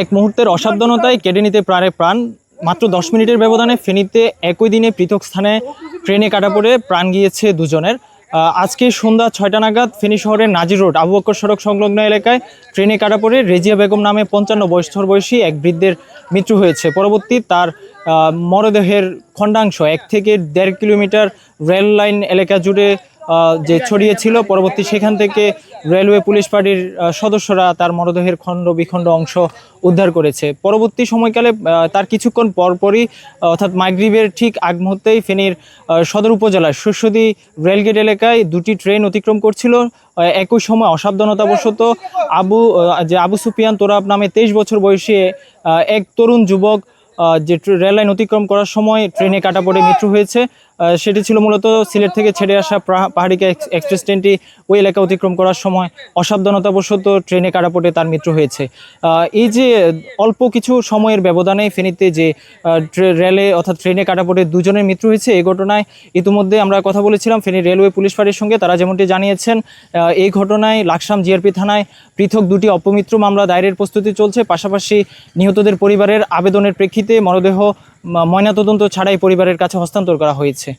এক মুহূর্তের অসাবধানতায় কেড়ে নিতে পারে প্রাণ। মাত্র 10 মিনিটের ব্যবধানে ফেনীতে একই দিনে পৃথক স্থানে ট্রেনে কাটা পড়ে প্রাণ গিয়েছে দুজনের। আজকে সন্ধ্যা 6টা নাগাদ ফেনী শহরের নাজির রোড আবু বক্কর সড়ক সংলগ্ন এলাকায় ট্রেনে কাটা পড়ে রেজিয়া বেগম নামে 55 বছর বয়সী এক বৃদ্ধের মৃত্যু হয়েছে। পরবর্তী তার মরদেহের খণ্ডাংশ 1 থেকে 1.5 কিলোমিটার রেল লাইন এলাকা জুড়ে যে ছড়িয়েছিল। পরবর্তী সেখান থেকে রেলওয়ে পুলিশ পার্টির সদস্যরা তার মরদেহের খণ্ড বিখণ্ড অংশ উদ্ধার করেছে। পরবর্তী সময়কালে তার কিছুক্ষণ পরপরই অর্থাৎ মাগরিবের ঠিক আগ মুহূর্তেই ফেনীর সদর উপজেলার শস্যদী রেলগেট এলাকায় দুটি ট্রেন অতিক্রম করছিল। একই সময় অসাবধানতাবশত আবু সুফিয়ান তোরাব নামে 23 বছর বয়সী এক তরুণ যুবক যে রেল লাইন অতিক্রম করার সময় ট্রেনে কাটা পড়ে মৃত্যু হয়েছে। সেটি ছিল মূলত সিলেট থেকে ছেড়ে আসা পাহাড়িকা এক্সপ্রেস ট্রেনটি ওই এলাকা অতিক্রম করার সময় অসাবধানতাবশত ট্রেনে কাটা পড়ে তার মৃত্যু হয়েছে। এই যে অল্প কিছু সময়ের ব্যবধানে ফেনীতে যে রেলে অর্থাৎ ট্রেনে কাটা পড়ে দুজনের মৃত্যু হয়েছে, এই ঘটনায় ইতিমধ্যে আমরা কথা বলেছিলাম ফেনী রেলওয়ে পুলিশ ফাঁড়ির সঙ্গে। তারা যেমনটি জানিয়েছেন, এই ঘটনায় লাকসাম জিআরপি থানায় পৃথক দুটি অপমৃত্যু মামলা দায়েরের প্রস্তুতি চলছে। পাশাপাশি নিহতদের পরিবারের আবেদনের প্রেক্ষিতে মরদেহ ময়নাতদন্ত ছাড়াই পরিবারের কাছে হস্তান্তর করা হয়েছে।